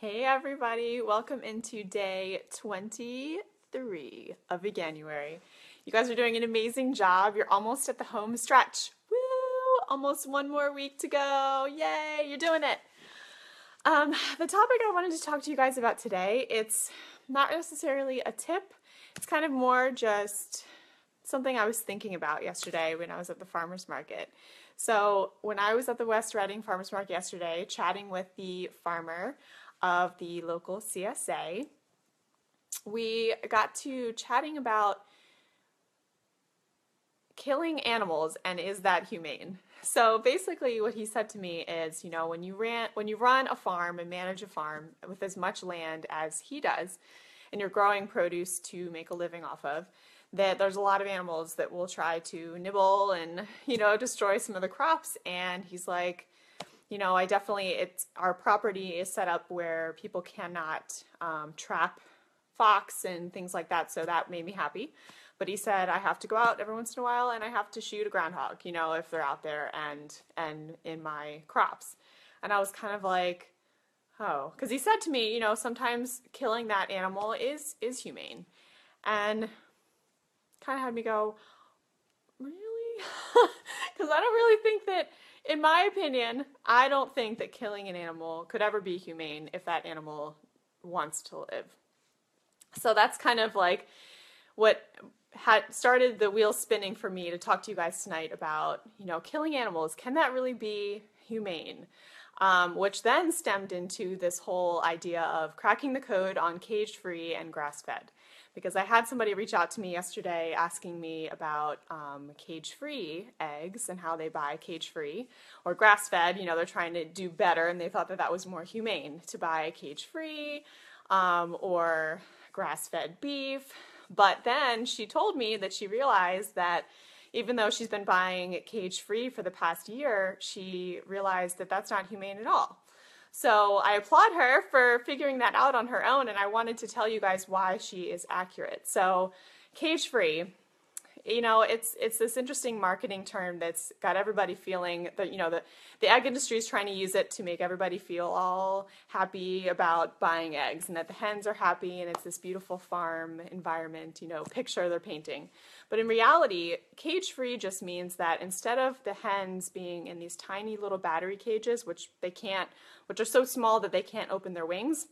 Hey everybody, welcome into day 23 of Veganuary. You guys are doing an amazing job. You're almost at the home stretch. Woo! Almost one more week to go. Yay, you're doing it. The topic I wanted to talk to you guys about today, it's not necessarily a tip. It's kind of more just something I was thinking about yesterday when I was at the farmer's market. So when I was at the West Reading Farmer's Market yesterday, chatting with the farmer of the local CSA, we got to chatting about killing animals and is that humane? So basically what he said to me is, when you run a farm and manage a farm with as much land as he does, and you're growing produce to make a living off of, that there's a lot of animals that will try to nibble and, destroy some of the crops. And he's like, our property is set up where people cannot trap fox and things like that, so that made me happy. But he said I have to go out every once in a while and I have to shoot a groundhog, if they're out there and in my crops. And I was kind of like, oh, because he said to me, sometimes killing that animal is humane. And kind of had me go, really? Because I don't really think that, in my opinion, I don't think that killing an animal could ever be humane if that animal wants to live. So that's kind of like what had started the wheel spinning for me to talk to you guys tonight about, killing animals. Can that really be humane? Which then stemmed into this whole idea of cracking the code on cage-free and grass-fed. Because I had somebody reach out to me yesterday asking me about cage-free eggs and how they buy cage-free or grass-fed. They're trying to do better, and they thought that that was more humane to buy cage-free or grass-fed beef. But then she told me that she realized that even though she's been buying cage-free for the past year, she realized that that's not humane at all. So I applaud her for figuring that out on her own, and I wanted to tell you guys why she is accurate. So cage-free, it's this interesting marketing term that's got everybody feeling that, the egg industry is trying to use it to make everybody feel all happy about buying eggs and that the hens are happy and it's this beautiful farm environment, picture they're painting. But in reality, cage-free just means that instead of the hens being in these tiny little battery cages, which are so small that they can't open their wings,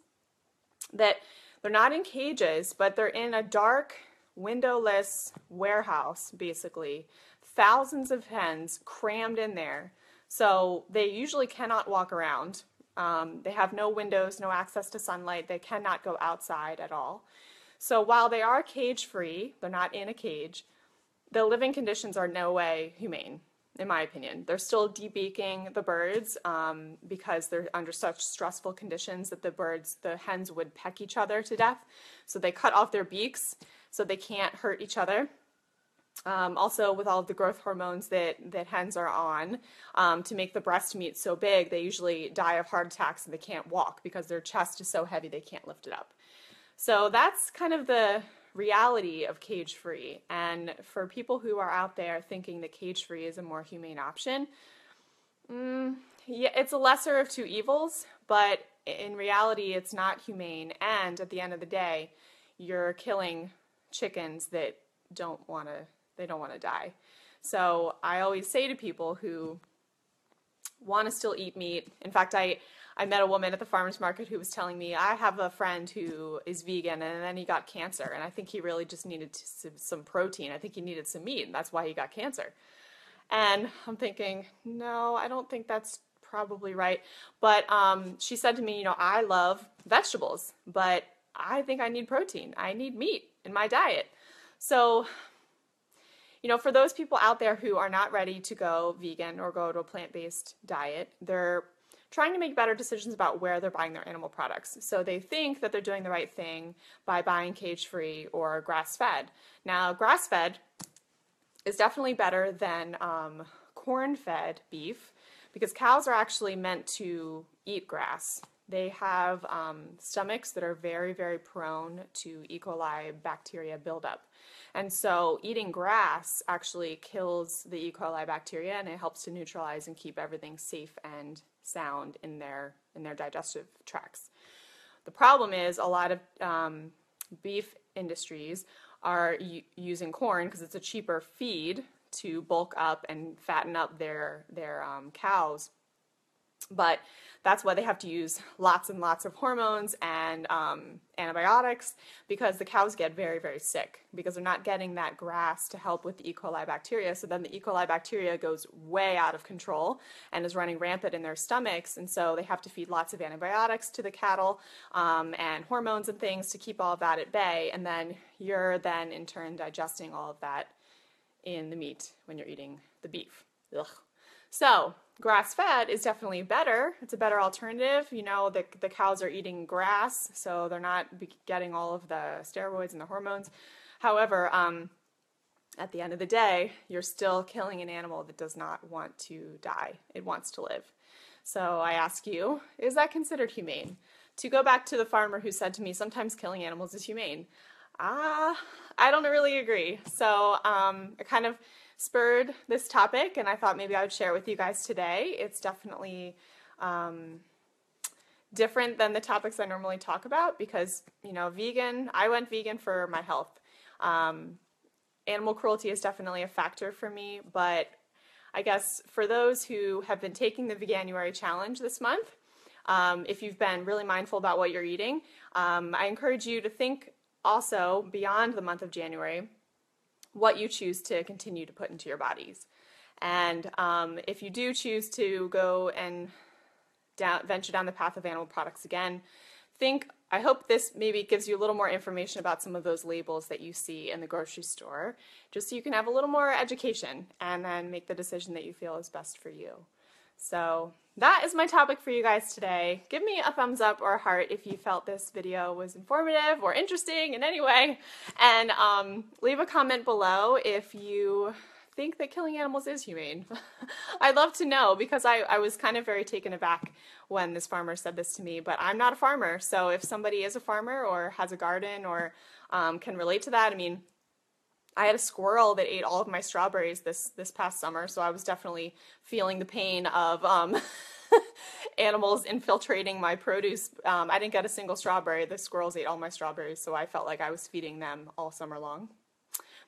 that they're not in cages, but they're in a dark, windowless warehouse, basically. Thousands of hens crammed in there. So they usually cannot walk around. They have no windows, no access to sunlight. They cannot go outside at all. So while they are cage-free, they're not in a cage, the living conditions are no way humane, in my opinion. They're still debeaking the birds because they're under such stressful conditions that the hens would peck each other to death. So they cut off their beaks so they can't hurt each other. Also, with all of the growth hormones that hens are on, to make the breast meat so big, they usually die of heart attacks and they can't walk because their chest is so heavy they can't lift it up. So that's kind of the reality of cage-free. And for people who are out there thinking that cage-free is a more humane option, yeah, it's a lesser of two evils, but in reality it's not humane, and at the end of the day, you're killing chickens that don't want to die. So I always say to people who want to still eat meat, in fact, I met a woman at the farmer's market who was telling me, I have a friend who is vegan and then he got cancer, and I think he really just needed some protein. I think he needed some meat, and that's why he got cancer. And I'm thinking, no, I don't think that's probably right. But she said to me, I love vegetables, but I think I need protein. I need meat in my diet. So, for those people out there who are not ready to go vegan or go to a plant-based diet, they're trying to make better decisions about where they're buying their animal products. So they think that they're doing the right thing by buying cage-free or grass-fed. Now, grass-fed is definitely better than corn-fed beef because cows are actually meant to eat grass. They have stomachs that are very, very prone to E. coli bacteria buildup. And so eating grass actually kills the E. coli bacteria, and it helps to neutralize and keep everything safe and sound in their digestive tracts. The problem is a lot of beef industries are using corn because it's a cheaper feed to bulk up and fatten up their cows. But that's why they have to use lots and lots of hormones and antibiotics, because the cows get very, very sick because they're not getting that grass to help with the E. coli bacteria. So then the E. coli bacteria goes way out of control and is running rampant in their stomachs. And so they have to feed lots of antibiotics to the cattle and hormones and things to keep all of that at bay. And then you're then in turn digesting all of that in the meat when you're eating the beef. Ugh. So grass-fed is definitely better. It's a better alternative. You know, the cows are eating grass, so they're not getting all of the steroids and the hormones. However, at the end of the day, you're still killing an animal that does not want to die. It wants to live. So I ask you, is that considered humane? To go back to the farmer who said to me, sometimes killing animals is humane. I don't really agree. So I kind of spurred this topic, and I thought maybe I would share it with you guys today. It's definitely different than the topics I normally talk about because, you know, I went vegan for my health. Animal cruelty is definitely a factor for me, but I guess for those who have been taking the Veganuary challenge this month, if you've been really mindful about what you're eating, I encourage you to think also beyond the month of January what you choose to continue to put into your bodies. And if you do choose to go and venture down the path of animal products again, I hope this maybe gives you a little more information about some of those labels that you see in the grocery store, just so you can have a little more education and then make the decision that you feel is best for you. So that is my topic for you guys today. Give me a thumbs up or a heart if you felt this video was informative or interesting in any way. And leave a comment below if you think that killing animals is humane. I'd love to know, because I was kind of very taken aback when this farmer said this to me, but I'm not a farmer. So if somebody is a farmer or has a garden or can relate to that, I mean, I had a squirrel that ate all of my strawberries this past summer, so I was definitely feeling the pain of animals infiltrating my produce. I didn't get a single strawberry. The squirrels ate all my strawberries, so I felt like I was feeding them all summer long.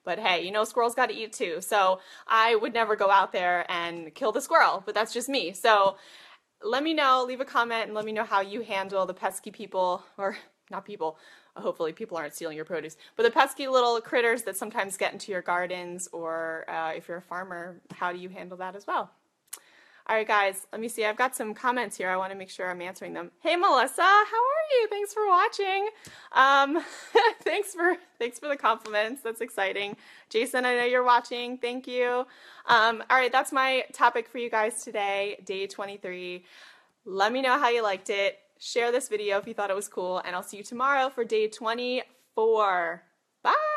But hey, you know, squirrels got to eat too, so I would never go out there and kill the squirrel, but that's just me. So let me know, leave a comment, and let me know how you handle the pesky people, or not people, hopefully people aren't stealing your produce, but the pesky little critters that sometimes get into your gardens, or if you're a farmer, how do you handle that as well? All right, guys, let me see. I've got some comments here. I want to make sure I'm answering them. Hey, Melissa, how are you? Thanks for watching. Thanks for the compliments. That's exciting. Jason, I know you're watching. Thank you. All right, that's my topic for you guys today, day 23. Let me know how you liked it. Share this video if you thought it was cool, and I'll see you tomorrow for day 24. Bye!